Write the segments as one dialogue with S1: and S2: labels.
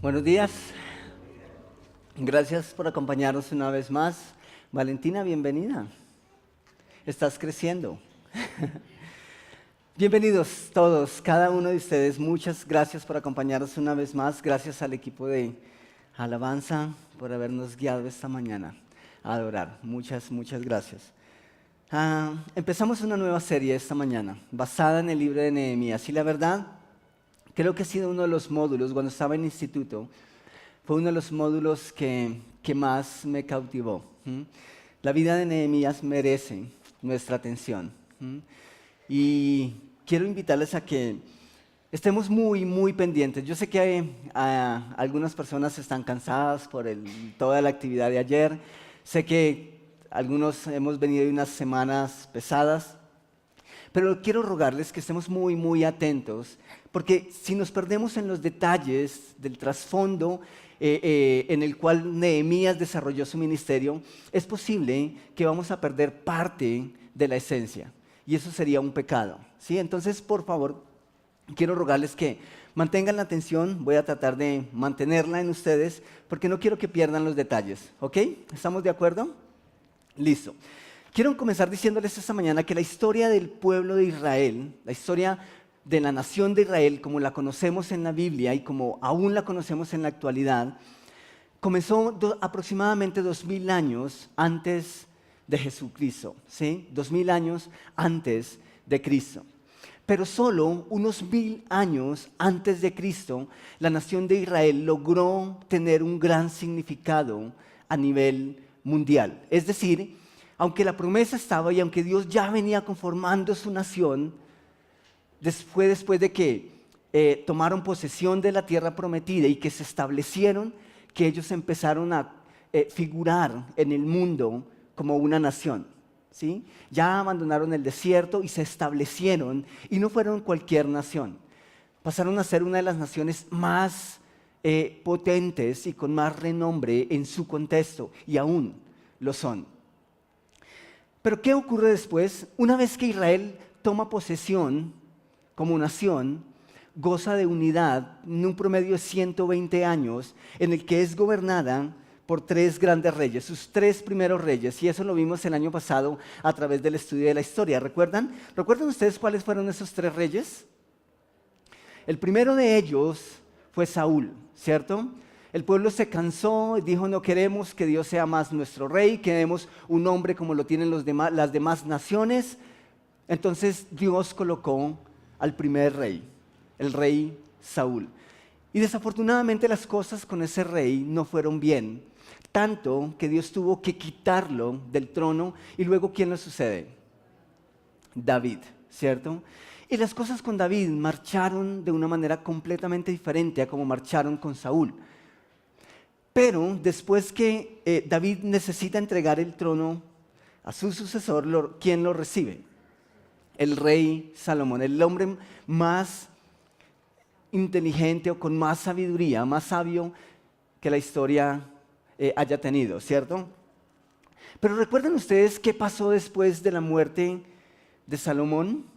S1: Buenos días, gracias por acompañarnos una vez más. Valentina, bienvenida. Estás creciendo. Bienvenidos todos, cada uno de ustedes. Muchas gracias por acompañarnos una vez más. Gracias al equipo de Alabanza por habernos guiado esta mañana a adorar. Muchas gracias. Empezamos una nueva serie esta mañana, basada en el libro de Nehemías. Y la verdad, creo que ha sido uno de los módulos, cuando estaba en instituto, fue uno de los módulos que más me cautivó. La vida de Nehemías merece nuestra atención. Y quiero invitarles a que estemos muy pendientes. Yo sé que algunas personas están cansadas por toda la actividad de ayer. Sé que algunos hemos venido de unas semanas pesadas. Pero quiero rogarles que estemos muy atentos, porque si nos perdemos en los detalles del trasfondo en el cual Nehemías desarrolló su ministerio, es posible que vamos a perder parte de la esencia, y eso sería un pecado, ¿sí? Entonces, por favor, quiero rogarles que mantengan la atención. Voy a tratar de mantenerla en ustedes, porque no quiero que pierdan los detalles, ¿ok? ¿Estamos de acuerdo? Listo. Quiero comenzar diciéndoles esta mañana que la historia del pueblo de Israel, la historia de la nación de Israel, como la conocemos en la Biblia y como aún la conocemos en la actualidad, comenzó aproximadamente 2000 años antes de Jesucristo, ¿sí? 2000 años antes de Cristo. Pero solo unos 1000 años antes de Cristo, la nación de Israel logró tener un gran significado a nivel mundial. Es decir, aunque la promesa estaba y aunque Dios ya venía conformando su nación, después de que tomaron posesión de la tierra prometida y que se establecieron, que ellos empezaron a figurar en el mundo como una nación, ¿sí? Ya abandonaron el desierto y se establecieron, y no fueron cualquier nación. Pasaron a ser una de las naciones más potentes y con más renombre en su contexto, y aún lo son. Pero ¿qué ocurre después? Una vez que Israel toma posesión como nación, goza de unidad en un promedio de 120 años, en el que es gobernada por 3 grandes reyes, sus 3 primeros reyes, y eso lo vimos el año pasado a través del estudio de la historia. ¿Recuerdan? ¿Recuerdan ustedes cuáles fueron esos 3 reyes? El primero de ellos fue Saúl, ¿cierto? El pueblo se cansó y dijo: no queremos que Dios sea más nuestro rey, queremos un hombre como lo tienen las demás naciones. Entonces Dios colocó al primer rey, el rey Saúl. Y desafortunadamente las cosas con ese rey no fueron bien, tanto que Dios tuvo que quitarlo del trono. Y luego, ¿quién lo sucede? David, ¿cierto? Y las cosas con David marcharon de una manera completamente diferente a como marcharon con Saúl. Pero después que David necesita entregar el trono a su sucesor, ¿quién lo recibe? El rey Salomón, el hombre más inteligente o con más sabiduría, más sabio que la historia haya tenido, ¿cierto? Pero ¿recuerdan ustedes qué pasó después de la muerte de Salomón?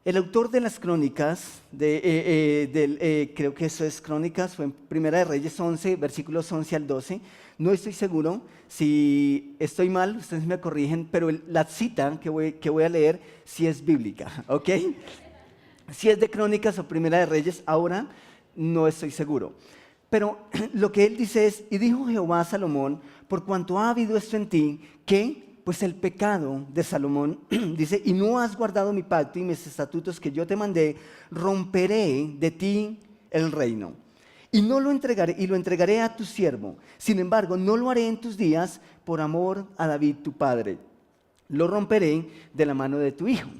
S1: El autor de las crónicas, creo que eso es Crónicas, fue en Primera de Reyes 11, versículos 11 al 12. No estoy seguro, si estoy mal, ustedes me corrigen, pero la cita que voy a leer sí es bíblica, ¿ok? Si es de Crónicas o Primera de Reyes, ahora no estoy seguro. Pero lo que él dice es: y dijo Jehová a Salomón, por cuanto ha habido esto en ti, que pues el pecado de Salomón, dice, y no has guardado mi pacto y mis estatutos que yo te mandé, romperé de ti el reino. Y lo entregaré a tu siervo. Sin embargo, no lo haré en tus días por amor a David tu padre. Lo romperé de la mano de tu hijo.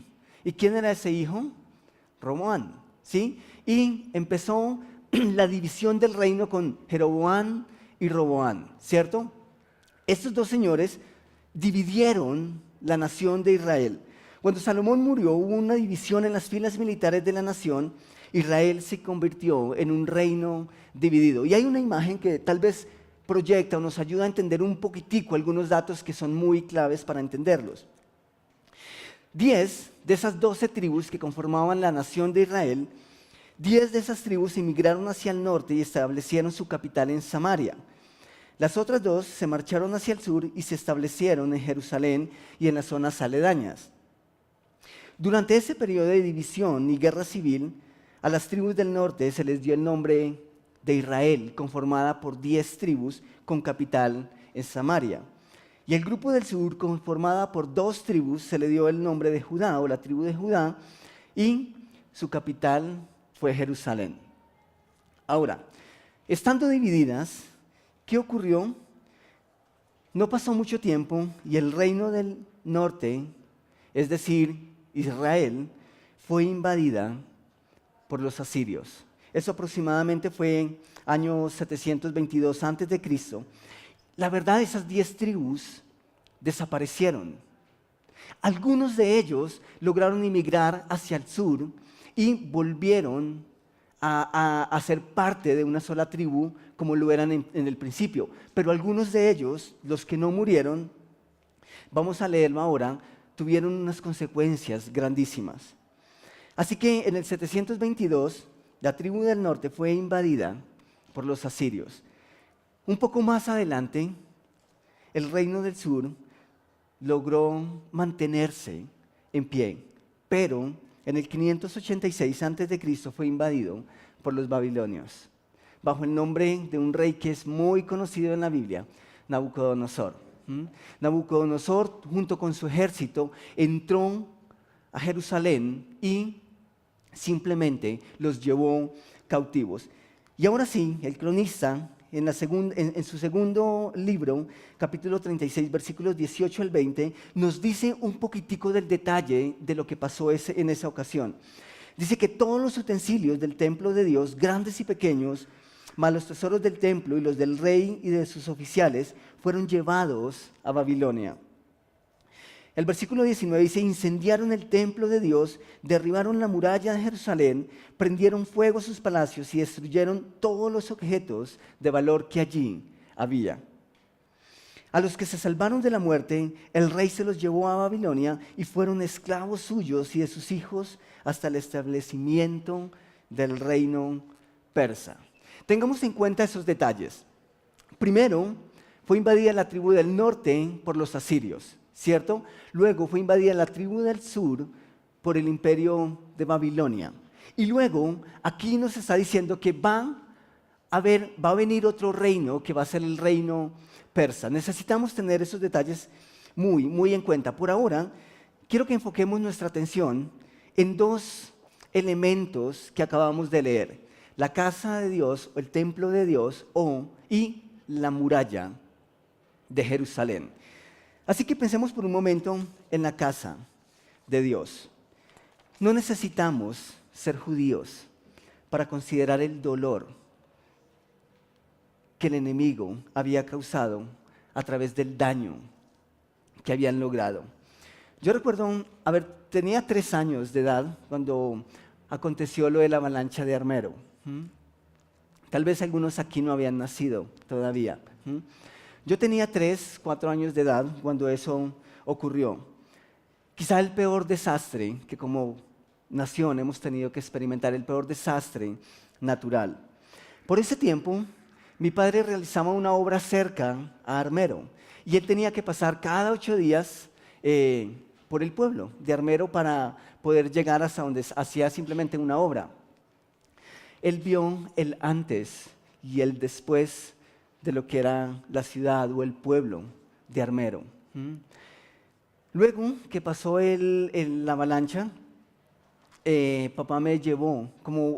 S1: ¿Y quién era ese hijo? Roboam, ¿sí? Y empezó la división del reino con Jeroboam y Roboam, ¿cierto? Estos 2 señores dividieron la nación de Israel. Cuando Salomón murió, hubo una división en las filas militares de la nación. Israel se convirtió en un reino dividido. Y hay una imagen que tal vez proyecta o nos ayuda a entender un poquitico algunos datos que son muy claves para entenderlos. 10 de esas 12 tribus que conformaban la nación de Israel 10 de esas tribus emigraron hacia el norte y establecieron su capital en Samaria. Las otras 2 se marcharon hacia el sur y se establecieron en Jerusalén y en las zonas aledañas. Durante ese periodo de división y guerra civil, a las tribus del norte se les dio el nombre de Israel, conformada por 10 tribus con capital en Samaria. Y el grupo del sur, conformada por 2 tribus, se le dio el nombre de Judá o la tribu de Judá, y su capital fue Jerusalén. Ahora, estando divididas, ¿qué ocurrió? No pasó mucho tiempo y el reino del norte, es decir, Israel, fue invadida por los asirios. Eso aproximadamente fue en año 722 a.C. La verdad, esas 10 tribus desaparecieron. Algunos de ellos lograron emigrar hacia el sur y volvieron a ser parte de una sola tribu como lo eran en el principio. Pero algunos de ellos, los que no murieron, vamos a leerlo ahora, tuvieron unas consecuencias grandísimas. Así que en el 722, la tribu del norte fue invadida por los asirios. Un poco más adelante, el reino del sur logró mantenerse en pie, pero en el 586 a.C. fue invadido por los babilonios, bajo el nombre de un rey que es muy conocido en la Biblia, Nabucodonosor. Nabucodonosor, junto con su ejército, entró a Jerusalén y simplemente los llevó cautivos. Y ahora sí, el cronista, en su segundo libro, capítulo 36, versículos 18 al 20, nos dice un poquitico del detalle de lo que pasó en esa ocasión. Dice que todos los utensilios del templo de Dios, grandes y pequeños, más los tesoros del templo y los del rey y de sus oficiales, fueron llevados a Babilonia. El versículo 19 dice: incendiaron el templo de Dios, derribaron la muralla de Jerusalén, prendieron fuego a sus palacios y destruyeron todos los objetos de valor que allí había. A los que se salvaron de la muerte, el rey se los llevó a Babilonia y fueron esclavos suyos y de sus hijos hasta el establecimiento del reino persa. Tengamos en cuenta esos detalles. Primero, fue invadida la tribu del norte por los asirios, ¿cierto? Luego fue invadida la tribu del sur por el imperio de Babilonia. Y luego, aquí nos está diciendo que va a venir otro reino que va a ser el reino persa. Necesitamos tener esos detalles muy, muy en cuenta. Por ahora, quiero que enfoquemos nuestra atención en 2 elementos que acabamos de leer: la casa de Dios, o el templo de Dios, y la muralla de Jerusalén. Así que pensemos por un momento en la casa de Dios. No necesitamos ser judíos para considerar el dolor que el enemigo había causado a través del daño que habían logrado. Yo recuerdo, tenía 3 años de edad cuando aconteció lo de la avalancha de Armero. Tal vez algunos aquí no habían nacido todavía. Yo tenía 3, 4 años de edad cuando eso ocurrió. Quizá el peor desastre que como nación hemos tenido que experimentar, el peor desastre natural. Por ese tiempo, mi padre realizaba una obra cerca a Armero y él tenía que pasar cada 8 días por el pueblo de Armero para poder llegar hasta donde hacía simplemente una obra. Él vio el antes y el después de lo que era la ciudad o el pueblo de Armero. Luego que pasó la avalancha, papá me llevó,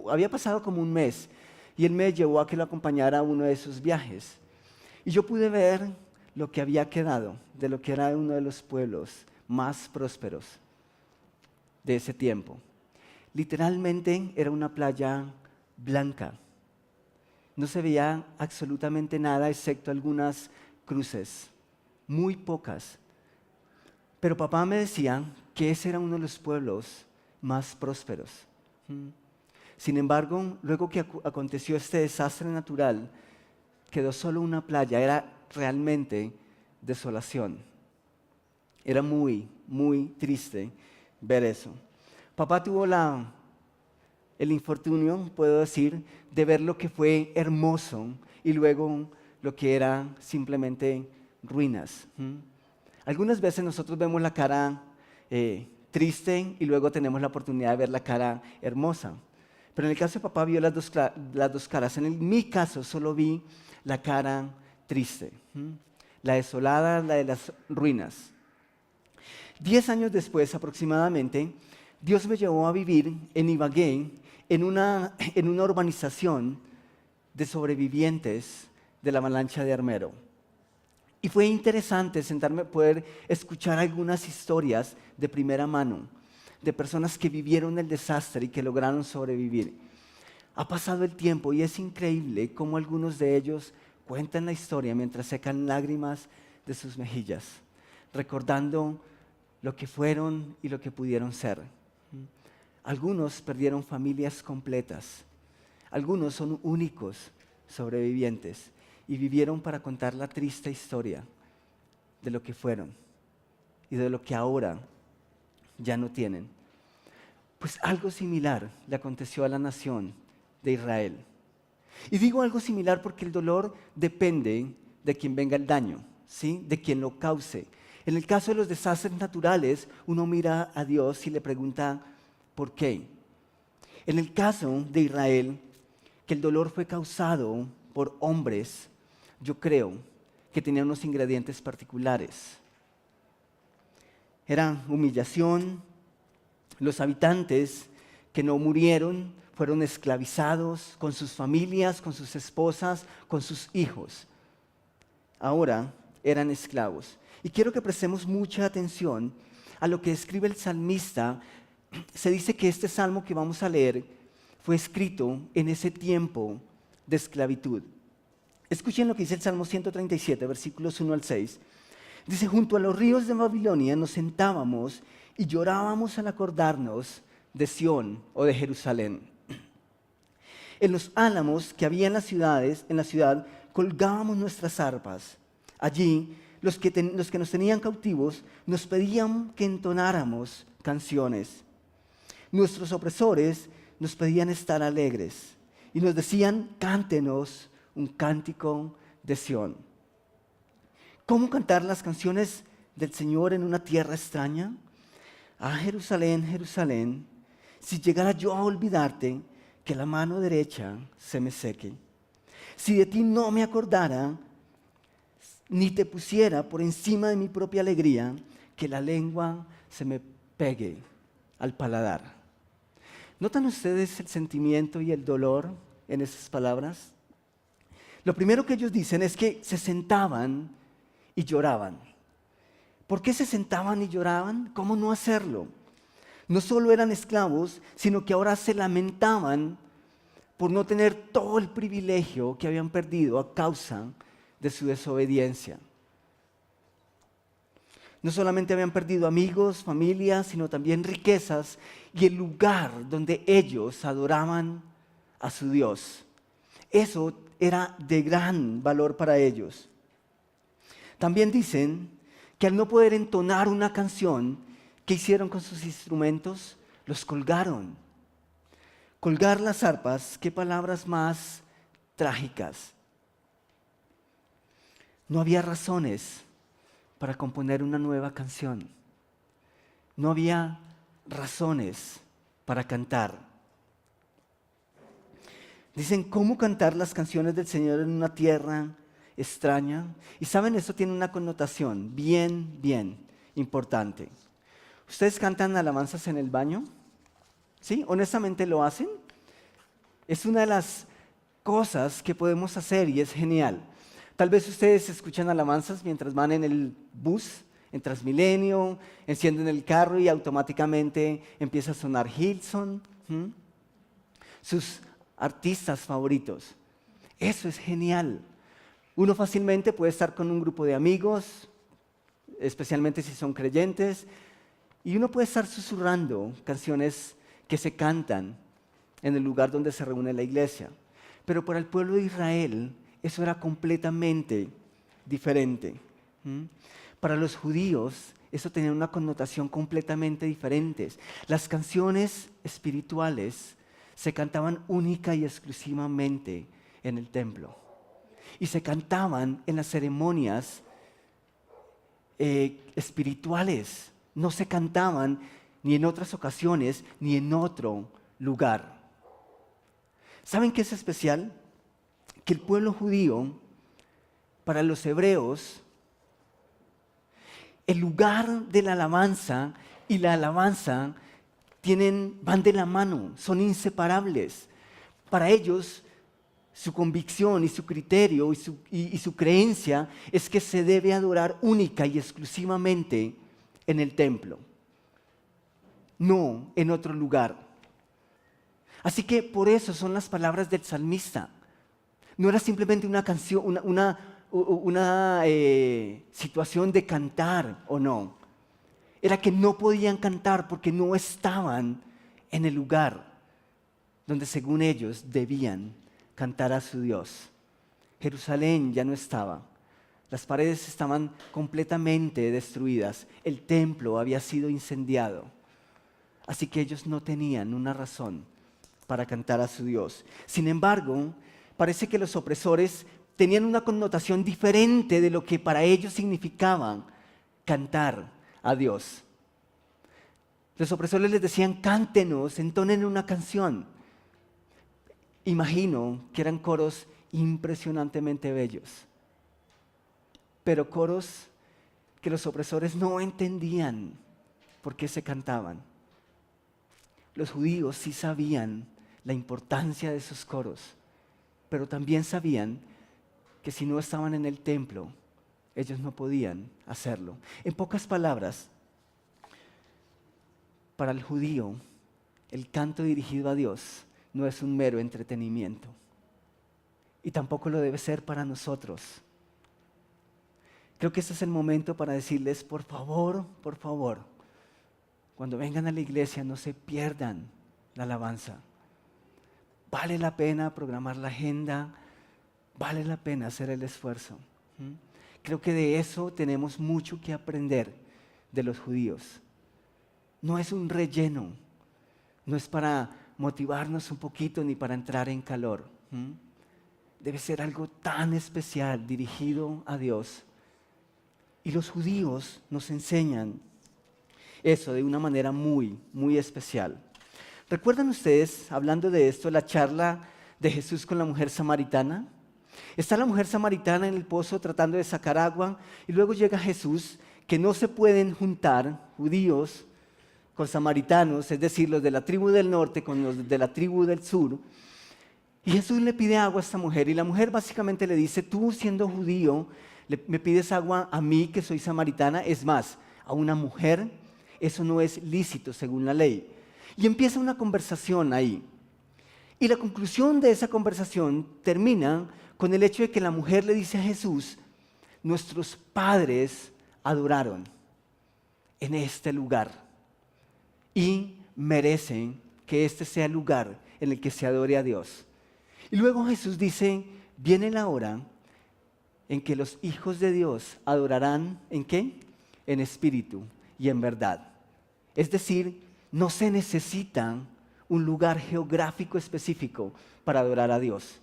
S1: había pasado como un mes, y él me llevó a que lo acompañara a uno de sus viajes. Y yo pude ver lo que había quedado de lo que era uno de los pueblos más prósperos de ese tiempo. Literalmente era una playa blanca. No se veía absolutamente nada excepto algunas cruces, muy pocas. Pero papá me decía que ese era uno de los pueblos más prósperos. Sin embargo, luego que aconteció este desastre natural, quedó solo una playa. Era realmente desolación. Era muy, muy triste ver eso. Papá tuvo el infortunio, puedo decir, de ver lo que fue hermoso y luego lo que era simplemente ruinas. Algunas veces nosotros vemos la cara triste y luego tenemos la oportunidad de ver la cara hermosa. Pero en el caso de papá vio las dos caras. Mi caso solo vi la cara triste, la desolada, la de las ruinas. 10 años después aproximadamente, Dios me llevó a vivir en Ibagué, en una urbanización de sobrevivientes de la avalancha de Armero. Y fue interesante sentarme, poder escuchar algunas historias de primera mano, de personas que vivieron el desastre y que lograron sobrevivir. Ha pasado el tiempo y es increíble cómo algunos de ellos cuentan la historia mientras secan lágrimas de sus mejillas, recordando lo que fueron y lo que pudieron ser. Algunos perdieron familias completas, algunos son únicos sobrevivientes y vivieron para contar la triste historia de lo que fueron y de lo que ahora ya no tienen. Pues algo similar le aconteció a la nación de Israel. Y digo algo similar porque el dolor depende de quien venga el daño, ¿sí? De quien lo cause. En el caso de los desastres naturales, uno mira a Dios y le pregunta, ¿por qué? En el caso de Israel, que el dolor fue causado por hombres, yo creo que tenían unos ingredientes particulares. Era humillación. Los habitantes que no murieron fueron esclavizados con sus familias, con sus esposas, con sus hijos. Ahora eran esclavos. Y quiero que prestemos mucha atención a lo que escribe el salmista. Se dice que este salmo que vamos a leer fue escrito en ese tiempo de esclavitud. Escuchen lo que dice el Salmo 137, versículos 1 al 6. Dice, junto a los ríos de Babilonia nos sentábamos y llorábamos al acordarnos de Sión o de Jerusalén. En los álamos que había en la ciudad, colgábamos nuestras arpas. Allí, los que nos tenían cautivos nos pedían que entonáramos canciones. Nuestros opresores nos pedían estar alegres y nos decían, cántenos un cántico de Sión. ¿Cómo cantar las canciones del Señor en una tierra extraña? Ah, Jerusalén, Jerusalén, si llegara yo a olvidarte, que la mano derecha se me seque. Si de ti no me acordara, ni te pusiera por encima de mi propia alegría, que la lengua se me pegue al paladar. ¿Notan ustedes el sentimiento y el dolor en esas palabras? Lo primero que ellos dicen es que se sentaban y lloraban. ¿Por qué se sentaban y lloraban? ¿Cómo no hacerlo? No solo eran esclavos, sino que ahora se lamentaban por no tener todo el privilegio que habían perdido a causa de su desobediencia. No solamente habían perdido amigos, familias, sino también riquezas y el lugar donde ellos adoraban a su Dios. Eso era de gran valor para ellos. También dicen que al no poder entonar una canción, ¿qué hicieron con sus instrumentos? Los colgaron. Colgar las arpas, qué palabras más trágicas. No había razones para componer una nueva canción. No había razones para cantar. Dicen, ¿cómo cantar las canciones del Señor en una tierra extraña? Y saben, esto tiene una connotación bien importante. ¿Ustedes cantan alabanzas en el baño? ¿Sí? ¿Honestamente lo hacen? Es una de las cosas que podemos hacer y es genial. Tal vez ustedes escuchan alabanzas mientras van en el bus, en Transmilenio, encienden el carro y automáticamente empieza a sonar Hillsong, sus artistas favoritos. Eso es genial. Uno fácilmente puede estar con un grupo de amigos, especialmente si son creyentes, y uno puede estar susurrando canciones que se cantan en el lugar donde se reúne la iglesia. Pero para el pueblo de Israel eso era completamente diferente. Para los judíos eso tenía una connotación completamente diferente. Las canciones espirituales se cantaban única y exclusivamente en el templo. Y se cantaban en las ceremonias espirituales. No se cantaban ni en otras ocasiones ni en otro lugar. ¿Saben qué es especial? Que el pueblo judío, para los hebreos, el lugar de la alabanza y la alabanza van de la mano, son inseparables. Para ellos, su convicción y su criterio y su creencia es que se debe adorar única y exclusivamente en el templo, no en otro lugar. Así que por eso son las palabras del salmista. No era simplemente una canción, una situación de cantar o no. Era que no podían cantar porque no estaban en el lugar donde según ellos debían cantar a su Dios. Jerusalén ya no estaba. Las paredes estaban completamente destruidas. El templo había sido incendiado. Así que ellos no tenían una razón para cantar a su Dios. Sin embargo, parece que los opresores tenían una connotación diferente de lo que para ellos significaba cantar a Dios. Los opresores les decían, cántenos, entonen una canción. Imagino que eran coros impresionantemente bellos, pero coros que los opresores no entendían por qué se cantaban. Los judíos sí sabían la importancia de esos coros, pero también sabían que si no estaban en el templo, ellos no podían hacerlo. En pocas palabras, para el judío, el canto dirigido a Dios no es un mero entretenimiento. Y tampoco lo debe ser para nosotros. Creo que este es el momento para decirles, por favor, cuando vengan a la iglesia no se pierdan la alabanza. Vale la pena programar la agenda, vale la pena hacer el esfuerzo. Creo que de eso tenemos mucho que aprender de los judíos. No es un relleno, no es para motivarnos un poquito ni para entrar en calor. Debe ser algo tan especial, dirigido a Dios. Y los judíos nos enseñan eso de una manera muy, muy especial. ¿Recuerdan ustedes, hablando de esto, la charla de Jesús con la mujer samaritana? Está la mujer samaritana en el pozo tratando de sacar agua y luego llega Jesús, que no se pueden juntar judíos con samaritanos, es decir, los de la tribu del norte con los de la tribu del sur. Y Jesús le pide agua a esta mujer y la mujer básicamente le dice, tú siendo judío, me pides agua a mí que soy samaritana. Es más, a una mujer eso no es lícito según la ley. Y empieza una conversación ahí. Y la conclusión de esa conversación termina con el hecho de que la mujer le dice a Jesús, nuestros padres adoraron en este lugar y merecen que este sea el lugar en el que se adore a Dios. Y luego Jesús dice, viene la hora en que los hijos de Dios adorarán, ¿en qué? En espíritu y en verdad. Es decir, no se necesita un lugar geográfico específico para adorar a Dios.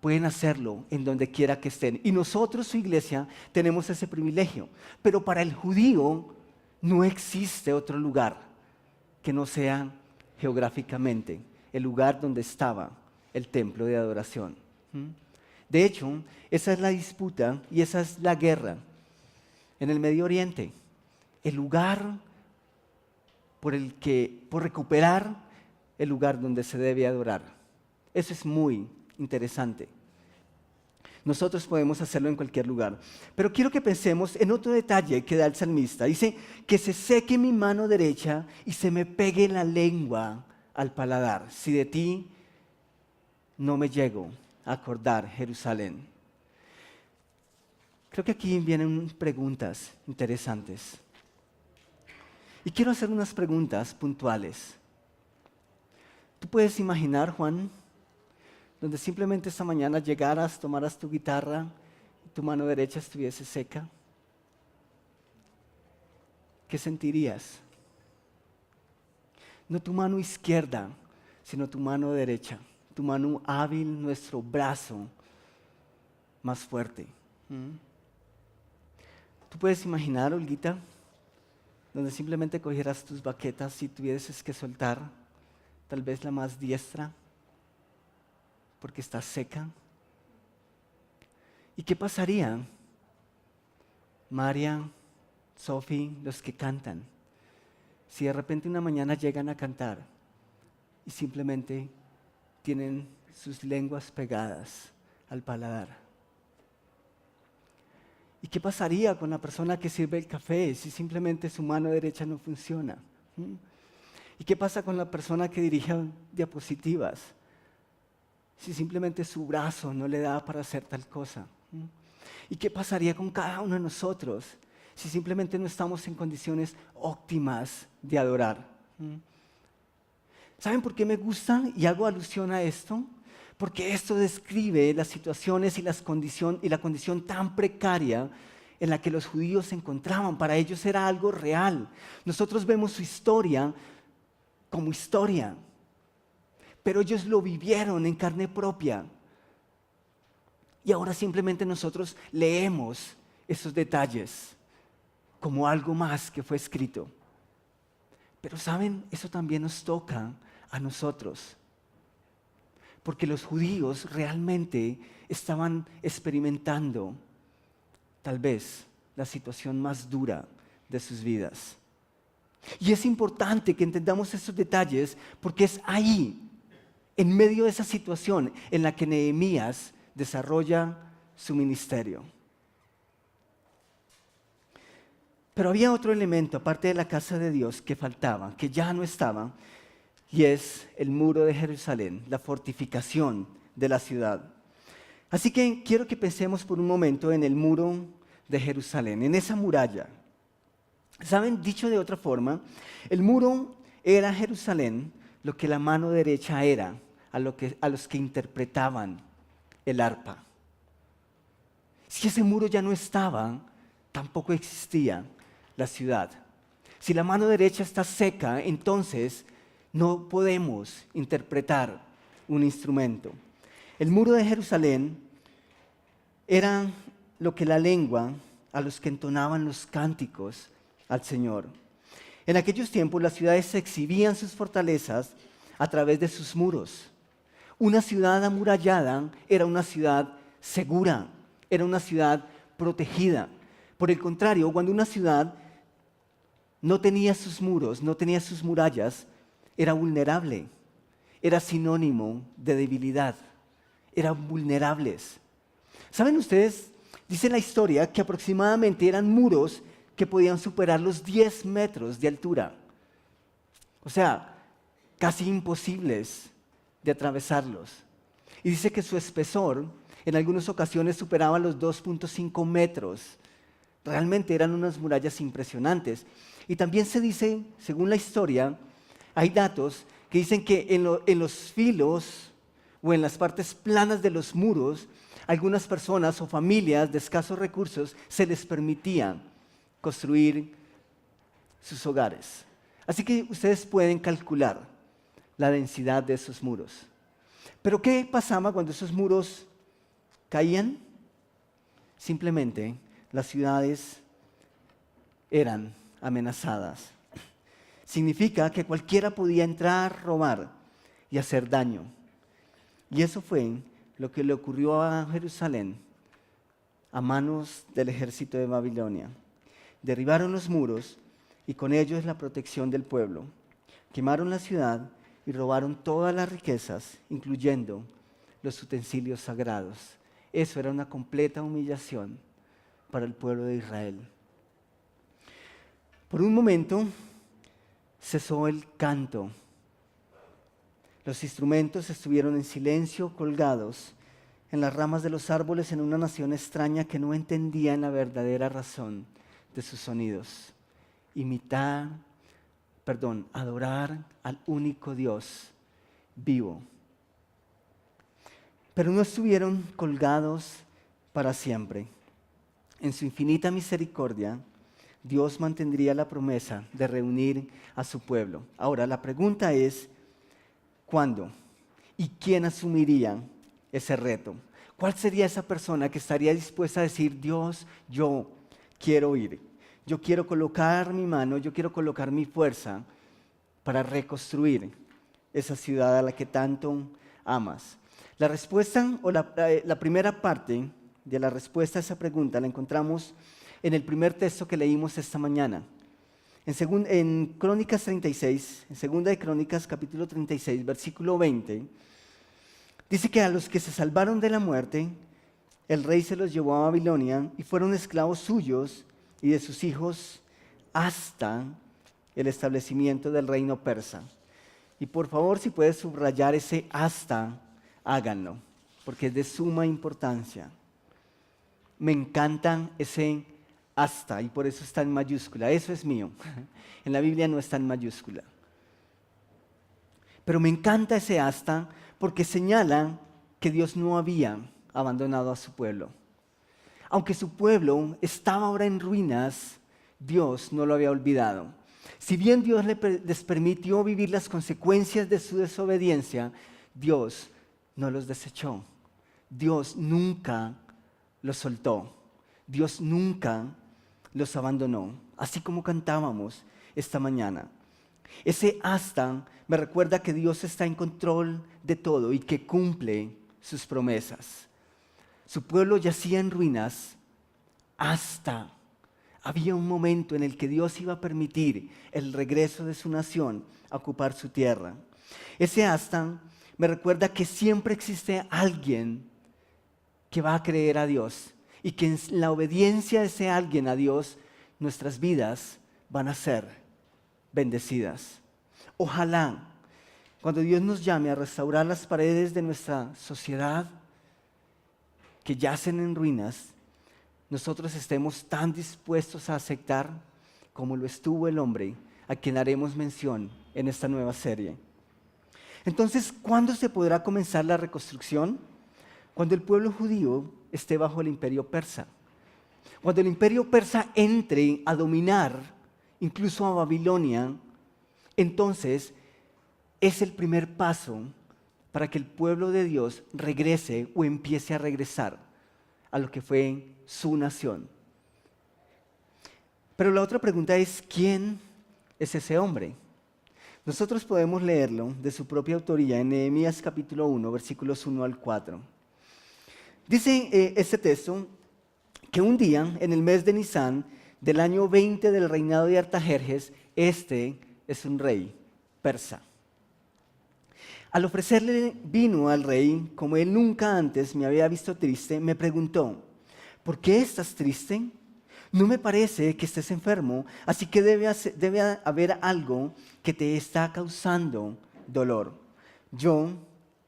S1: Pueden hacerlo en donde quiera que estén. Y nosotros, su iglesia, tenemos ese privilegio. Pero para el judío no existe otro lugar que no sea geográficamente el lugar donde estaba el templo de adoración. De hecho, esa es la disputa y esa es la guerra en el Medio Oriente. El lugar por recuperar el lugar donde se debe adorar. Eso es muy interesante. Nosotros podemos hacerlo en cualquier lugar. Pero quiero que pensemos en otro detalle que da el salmista. Dice, que se seque mi mano derecha y se me pegue la lengua al paladar, si de ti no me llego a acordar, Jerusalén. Creo que aquí vienen preguntas interesantes. Y quiero hacer unas preguntas puntuales. ¿Tú puedes imaginar, Juan, donde simplemente esta mañana llegaras, tomaras tu guitarra y tu mano derecha estuviese seca? ¿Qué sentirías? No tu mano izquierda, sino tu mano derecha, tu mano hábil, nuestro brazo más fuerte. ¿Tú puedes imaginar, Olguita, donde simplemente cogieras tus baquetas y tuvieses que soltar tal vez la más diestra porque está seca? ¿Y qué pasaría, María, Sophie, los que cantan, si de repente una mañana llegan a cantar y simplemente tienen sus lenguas pegadas al paladar? ¿Y qué pasaría con la persona que sirve el café si simplemente su mano derecha no funciona? ¿Y qué pasa con la persona que dirige diapositivas si simplemente su brazo no le da para hacer tal cosa? ¿Y qué pasaría con cada uno de nosotros si simplemente no estamos en condiciones óptimas de adorar? ¿Saben por qué me gusta y hago alusión a esto? Porque esto describe las situaciones y la condición tan precaria en la que los judíos se encontraban. Para ellos era algo real. Nosotros vemos su historia como historia, pero ellos lo vivieron en carne propia. Y ahora simplemente nosotros leemos esos detalles como algo más que fue escrito. Pero ¿saben? Eso también nos toca a nosotros. Porque los judíos realmente estaban experimentando tal vez la situación más dura de sus vidas. Y es importante que entendamos esos detalles porque es ahí, en medio de esa situación, en la que Nehemías desarrolla su ministerio. Pero había otro elemento, aparte de la casa de Dios, que faltaba, que ya no estaba, y es el muro de Jerusalén, la fortificación de la ciudad. Así que quiero que pensemos por un momento en el muro de Jerusalén, en esa muralla. ¿Saben? Dicho de otra forma, el muro era Jerusalén lo que la mano derecha era a los que interpretaban el arpa. Si ese muro ya no estaba, tampoco existía la ciudad. Si la mano derecha está seca, entonces no podemos interpretar un instrumento. El muro de Jerusalén era lo que la lengua a los que entonaban los cánticos al Señor. En aquellos tiempos las ciudades exhibían sus fortalezas a través de sus muros. Una ciudad amurallada era una ciudad segura, era una ciudad protegida. Por el contrario, cuando una ciudad no tenía sus muros, no tenía sus murallas, era vulnerable, era sinónimo de debilidad, eran vulnerables. ¿Saben ustedes? Dice la historia que aproximadamente eran muros que podían superar los 10 metros de altura. O sea, casi imposibles de atravesarlos. Y dice que su espesor en algunas ocasiones superaba los 2.5 metros. Realmente eran unas murallas impresionantes. Y también se dice, según la historia, hay datos que dicen que en los filos o en las partes planas de los muros, algunas personas o familias de escasos recursos se les permitía construir sus hogares. Así que ustedes pueden calcular la densidad de esos muros. Pero ¿qué pasaba cuando esos muros caían? Simplemente las ciudades eran amenazadas. Significa que cualquiera podía entrar, robar y hacer daño. Y eso fue lo que le ocurrió a Jerusalén a manos del ejército de Babilonia. Derribaron los muros y con ellos la protección del pueblo. Quemaron la ciudad y robaron todas las riquezas, incluyendo los utensilios sagrados. Eso era una completa humillación para el pueblo de Israel. Por un momento cesó el canto. Los instrumentos estuvieron en silencio, colgados en las ramas de los árboles en una nación extraña que no entendía la verdadera razón de sus sonidos. Adorar al único Dios vivo. Pero no estuvieron colgados para siempre. En su infinita misericordia, Dios mantendría la promesa de reunir a su pueblo. Ahora, la pregunta es, ¿Cuándo? ¿Y quién asumiría ese reto? ¿Cuál sería esa persona que estaría dispuesta a decir, Dios, yo quiero ir? Yo quiero colocar mi mano, yo quiero colocar mi fuerza para reconstruir esa ciudad a la que tanto amas. La respuesta o la primera parte de la respuesta a esa pregunta la encontramos en el primer texto que leímos esta mañana. En Crónicas 36, en Segunda de Crónicas capítulo 36, versículo 20, dice que a los que se salvaron de la muerte, el rey se los llevó a Babilonia y fueron esclavos suyos y de sus hijos hasta el establecimiento del reino persa. Y por favor, si puedes subrayar ese hasta, háganlo, porque es de suma importancia. Me encanta ese hasta y por eso está en mayúscula. Eso es mío. En la Biblia no está en mayúscula. Pero me encanta ese hasta porque señala que Dios no había abandonado a su pueblo. Aunque su pueblo estaba ahora en ruinas, Dios no lo había olvidado. Si bien Dios les permitió vivir las consecuencias de su desobediencia, Dios no los desechó. Dios nunca los soltó. Dios nunca los abandonó. Así como cantábamos esta mañana. Ese hasta me recuerda que Dios está en control de todo y que cumple sus promesas. Su pueblo yacía en ruinas hasta había un momento en el que Dios iba a permitir el regreso de su nación a ocupar su tierra. Ese hasta me recuerda que siempre existe alguien que va a creer a Dios y que en la obediencia de ese alguien a Dios, nuestras vidas van a ser bendecidas. Ojalá, cuando Dios nos llame a restaurar las paredes de nuestra sociedad que yacen en ruinas, nosotros estemos tan dispuestos a aceptar como lo estuvo el hombre a quien haremos mención en esta nueva serie. Entonces, ¿cuándo se podrá comenzar la reconstrucción? Cuando el pueblo judío esté bajo el imperio persa. Cuando el imperio persa entre a dominar incluso a Babilonia, entonces es el primer paso para que el pueblo de Dios regrese o empiece a regresar a lo que fue su nación. Pero la otra pregunta es, ¿quién es ese hombre? Nosotros podemos leerlo de su propia autoría en Nehemías capítulo 1, versículos 1 al 4. Dice este texto que un día, en el mes de Nisán, del año 20 del reinado de Artajerjes, este es un rey persa. Al ofrecerle vino al rey, como él nunca antes me había visto triste, me preguntó, ¿por qué estás triste? No me parece que estés enfermo, así que debe haber algo que te está causando dolor. Yo,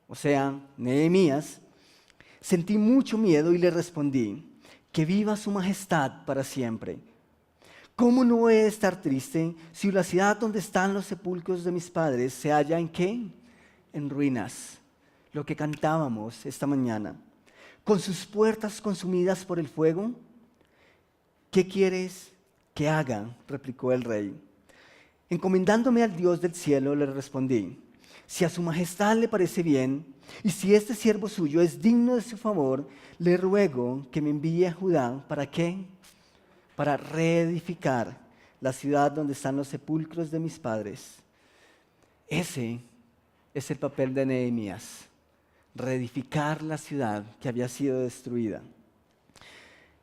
S1: o sea, Nehemías, sentí mucho miedo y le respondí, que viva su majestad para siempre. ¿Cómo no he de estar triste si la ciudad donde están los sepulcros de mis padres se halla en qué? En ruinas, lo que cantábamos esta mañana, con sus puertas consumidas por el fuego? ¿Qué quieres que haga?, replicó el rey. Encomendándome al Dios del cielo, le respondí, si a su majestad le parece bien, y si este siervo suyo es digno de su favor, le ruego que me envíe a Judá. ¿Para qué? Para reedificar la ciudad donde están los sepulcros de mis padres. Ese es el papel de Nehemías, reedificar la ciudad que había sido destruida.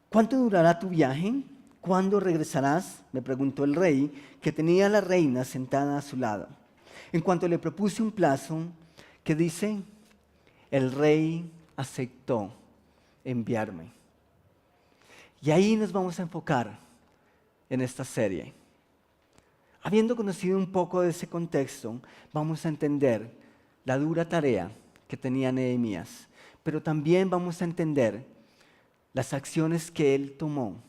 S1: ¿Cuánto durará tu viaje? ¿Cuándo regresarás?, me preguntó el rey, que tenía a la reina sentada a su lado. En cuanto le propuse un plazo, ¿qué dice? El rey aceptó enviarme. Y ahí nos vamos a enfocar en esta serie. Habiendo conocido un poco de ese contexto, vamos a entender la dura tarea que tenía Nehemías, pero también vamos a entender las acciones que él tomó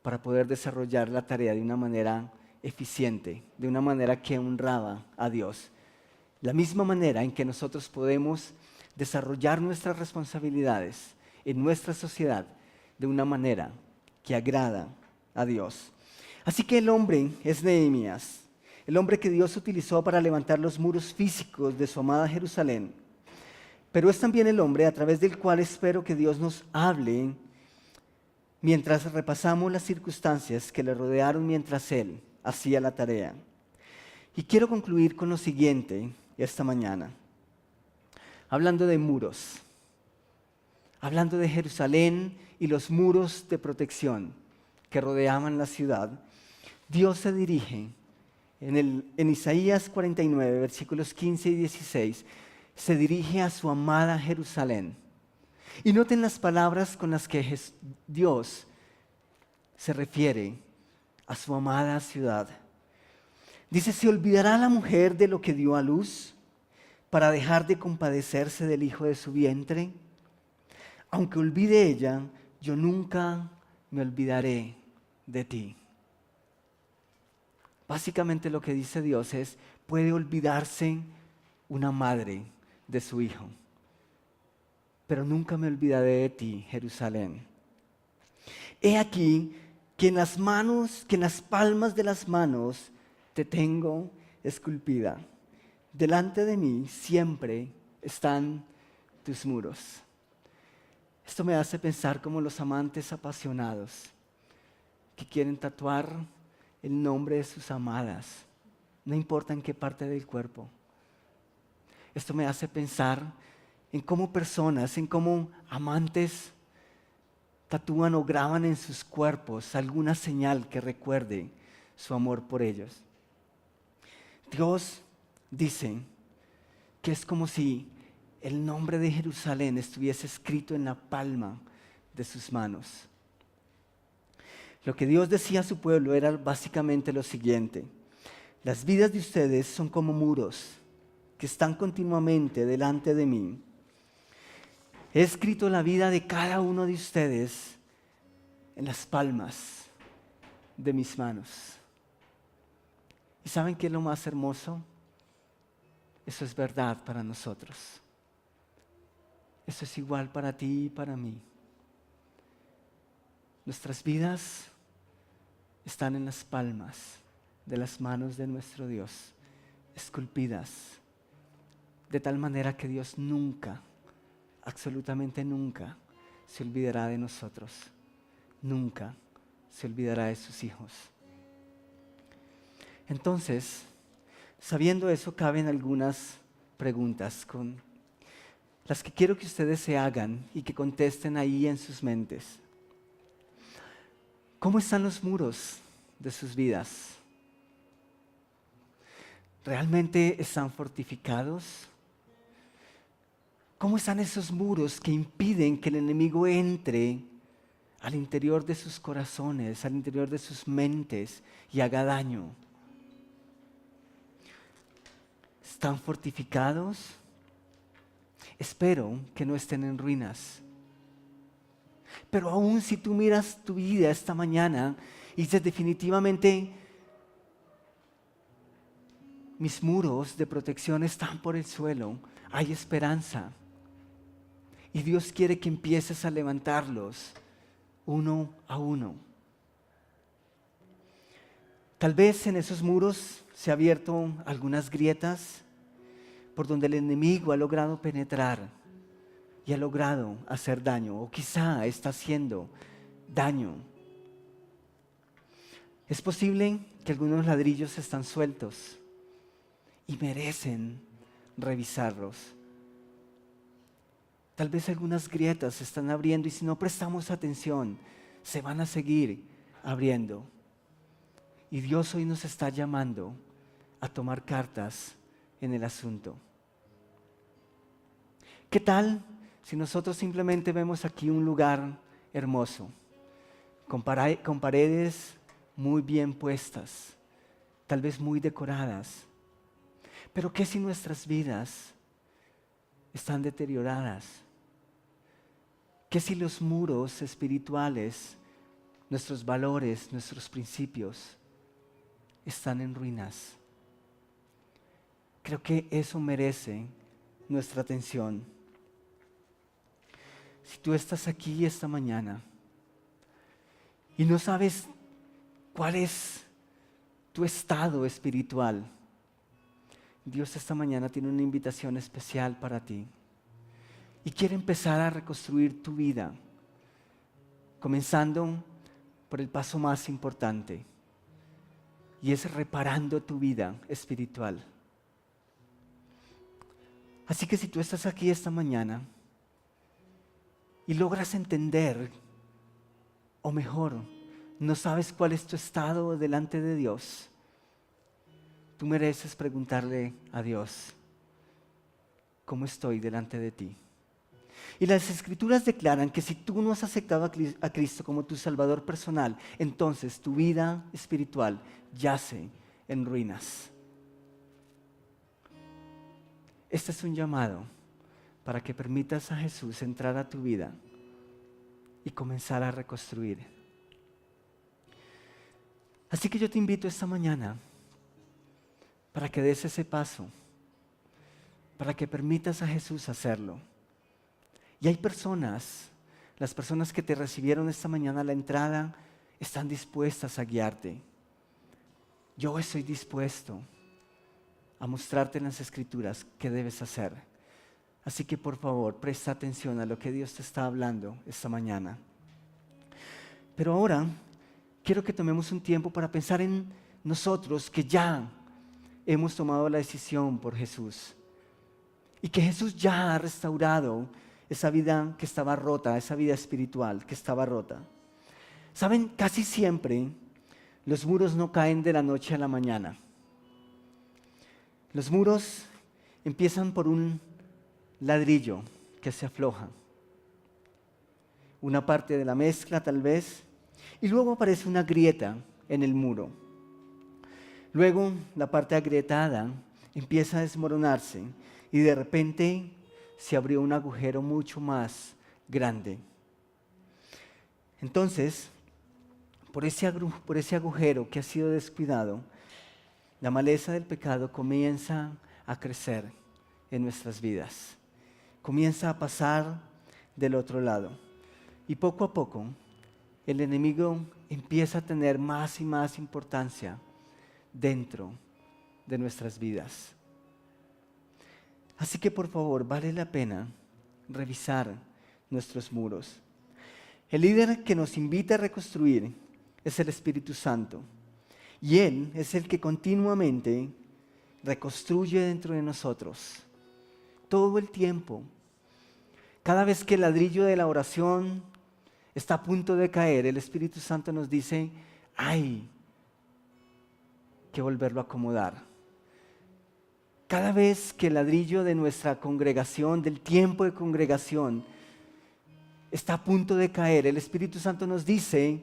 S1: para poder desarrollar la tarea de una manera eficiente, de una manera que honraba a Dios. La misma manera en que nosotros podemos desarrollar nuestras responsabilidades en nuestra sociedad de una manera que agrada a Dios. Así que el hombre es Nehemías. el hombre que Dios utilizó para levantar los muros físicos de su amada Jerusalén, pero es también el hombre a través del cual espero que Dios nos hable mientras repasamos las circunstancias que le rodearon mientras él hacía la tarea. Y quiero concluir con lo siguiente esta mañana, hablando de muros, hablando de Jerusalén y los muros de protección que rodeaban la ciudad. Dios se dirige en Isaías 49, versículos 15 y 16, se dirige a su amada Jerusalén. Y noten las palabras con las que Dios se refiere a su amada ciudad. Dice: ¿se olvidará la mujer de lo que dio a luz para dejar de compadecerse del hijo de su vientre? Aunque olvide ella, yo nunca me olvidaré de ti. Básicamente lo que dice Dios es: puede olvidarse una madre de su hijo, pero nunca me olvidaré de ti, Jerusalén. He aquí que en las palmas de las manos te tengo esculpida. Delante de mí siempre están tus muros. Esto me hace pensar como los amantes apasionados que quieren tatuar el nombre de sus amadas, no importa en qué parte del cuerpo. Esto me hace pensar en cómo personas, en cómo amantes tatúan o graban en sus cuerpos alguna señal que recuerde su amor por ellos. Dios dice que es como si el nombre de Jerusalén estuviese escrito en la palma de sus manos. Lo que Dios decía a su pueblo era básicamente lo siguiente: las vidas de ustedes son como muros que están continuamente delante de mí. He escrito la vida de cada uno de ustedes en las palmas de mis manos. ¿Y saben qué es lo más hermoso? Eso es verdad para nosotros. Eso es igual para ti y para mí. Nuestras vidas están en las palmas de las manos de nuestro Dios, esculpidas, de tal manera que Dios nunca, absolutamente nunca, se olvidará de nosotros. Nunca se olvidará de sus hijos. Entonces, sabiendo eso, caben algunas preguntas con las que quiero que ustedes se hagan y que contesten ahí en sus mentes. ¿Cómo están los muros de sus vidas? ¿Realmente están fortificados? ¿Cómo están esos muros que impiden que el enemigo entre al interior de sus corazones, al interior de sus mentes y haga daño? ¿Están fortificados? Espero que no estén en ruinas. Pero aún si tú miras tu vida esta mañana y dices: definitivamente mis muros de protección están por el suelo, hay esperanza. Y Dios quiere que empieces a levantarlos uno a uno. Tal vez en esos muros se han abierto algunas grietas por donde el enemigo ha logrado penetrar y ha logrado hacer daño, o quizá está haciendo daño. Es posible que algunos ladrillos están sueltos y merecen revisarlos. Tal vez algunas grietas se están abriendo y si no prestamos atención, se van a seguir abriendo. Y Dios hoy nos está llamando a tomar cartas en el asunto. ¿Qué tal si nosotros simplemente vemos aquí un lugar hermoso, con paredes muy bien puestas, tal vez muy decoradas? Pero ¿qué si nuestras vidas están deterioradas? ¿Qué si los muros espirituales, nuestros valores, nuestros principios están en ruinas? Creo que eso merece nuestra atención. Si tú estás aquí esta mañana y no sabes cuál es tu estado espiritual, Dios esta mañana tiene una invitación especial para ti y quiere empezar a reconstruir tu vida, comenzando por el paso más importante, y es reparando tu vida espiritual. Así que si tú estás aquí esta mañana y logras entender, o mejor, no sabes cuál es tu estado delante de Dios, tú mereces preguntarle a Dios, ¿cómo estoy delante de ti? Y las Escrituras declaran que si tú no has aceptado a Cristo como tu Salvador personal, entonces tu vida espiritual yace en ruinas. Este es un llamado para que permitas a Jesús entrar a tu vida y comenzar a reconstruir. Así que yo te invito esta mañana para que des ese paso, para que permitas a Jesús hacerlo. Y hay personas, las personas que te recibieron esta mañana a la entrada, están dispuestas a guiarte. Yo estoy dispuesto a mostrarte en las Escrituras qué debes hacer. Así que por favor, presta atención a lo que Dios te está hablando esta mañana. Pero ahora quiero que tomemos un tiempo para pensar en nosotros que ya hemos tomado la decisión por Jesús. Y que Jesús ya ha restaurado esa vida que estaba rota, esa vida espiritual que estaba rota. Saben, casi siempre los muros no caen de la noche a la mañana. Los muros empiezan por un ladrillo que se afloja, una parte de la mezcla tal vez, y luego aparece una grieta en el muro. Luego la parte agrietada empieza a desmoronarse y de repente se abrió un agujero mucho más grande. Entonces, por ese agujero que ha sido descuidado, la maleza del pecado comienza a crecer en nuestras vidas. Comienza a pasar del otro lado. Y poco a poco, el enemigo empieza a tener más y más importancia dentro de nuestras vidas. Así que por favor, vale la pena revisar nuestros muros. El líder que nos invita a reconstruir es el Espíritu Santo. Y Él es el que continuamente reconstruye dentro de nosotros. Todo el tiempo. Cada vez que el ladrillo de la oración está a punto de caer, el Espíritu Santo nos dice, hay que volverlo a acomodar. Cada vez que el ladrillo de nuestra congregación, del tiempo de congregación, está a punto de caer, el Espíritu Santo nos dice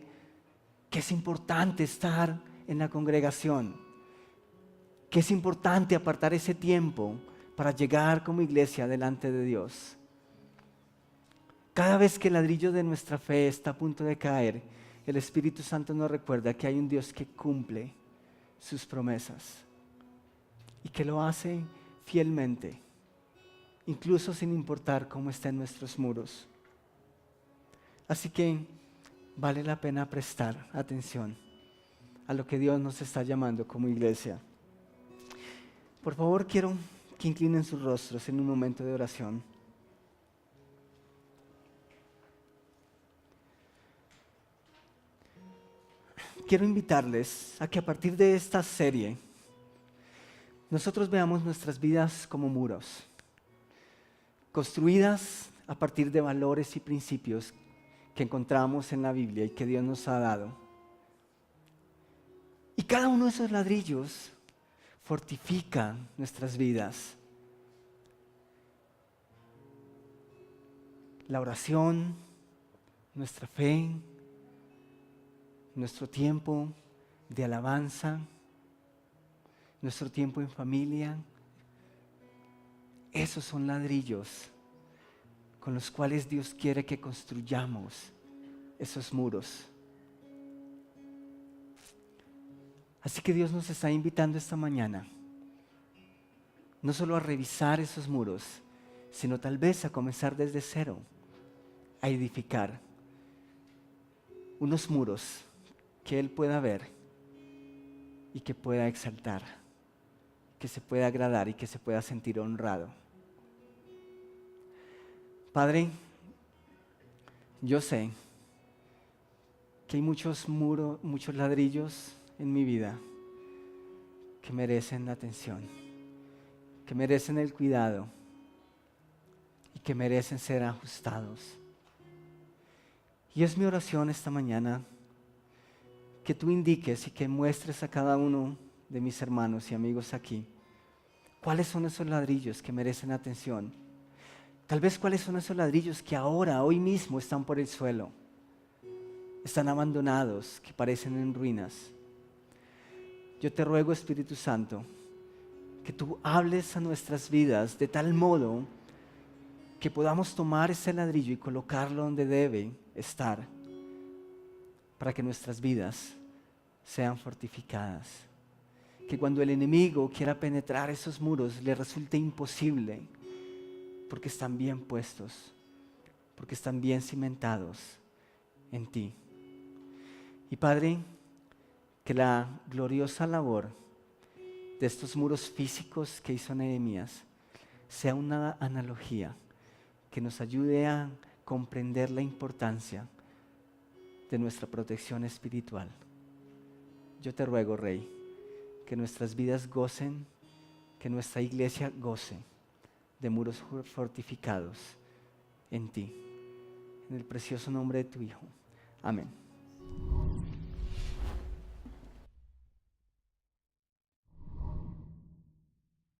S1: que es importante estar en la congregación, que es importante apartar ese tiempo para llegar como iglesia delante de Dios. Cada vez que el ladrillo de nuestra fe está a punto de caer, el Espíritu Santo nos recuerda que hay un Dios que cumple sus promesas y que lo hace fielmente, incluso sin importar cómo estén nuestros muros. Así que vale la pena prestar atención a lo que Dios nos está llamando como iglesia. Por favor, quiero que inclinen sus rostros en un momento de oración. Quiero invitarles a que a partir de esta serie nosotros veamos nuestras vidas como muros, construidas a partir de valores y principios que encontramos en la Biblia y que Dios nos ha dado. Y cada uno de esos ladrillos fortifica nuestras vidas. La oración, nuestra fe, nuestro tiempo de alabanza, nuestro tiempo en familia, esos son ladrillos con los cuales Dios quiere que construyamos esos muros. Así que Dios nos está invitando esta mañana, no solo a revisar esos muros, sino tal vez a comenzar desde cero, a edificar unos muros que Él pueda ver y que pueda exaltar, que se pueda agradar y que se pueda sentir honrado. Padre, yo sé que hay muchos muros, muchos ladrillos en mi vida que merecen la atención, que merecen el cuidado y que merecen ser ajustados. Y es mi oración esta mañana que tú indiques y que muestres a cada uno de mis hermanos y amigos aquí cuáles son esos ladrillos que merecen atención. Tal vez cuáles son esos ladrillos que ahora, hoy mismo, están por el suelo, están abandonados, que parecen en ruinas. Yo te ruego, Espíritu Santo, que tú hables a nuestras vidas de tal modo que podamos tomar ese ladrillo y colocarlo donde debe estar, para que nuestras vidas sean fortificadas. Que cuando el enemigo quiera penetrar esos muros le resulte imposible, porque están bien puestos, porque están bien cimentados en ti. Y Padre, que la gloriosa labor de estos muros físicos que hizo Nehemías sea una analogía que nos ayude a comprender la importancia de nuestra protección espiritual. Yo te ruego, Rey, que nuestras vidas gocen, que nuestra iglesia goce de muros fortificados en ti. En el precioso nombre de tu Hijo. Amén.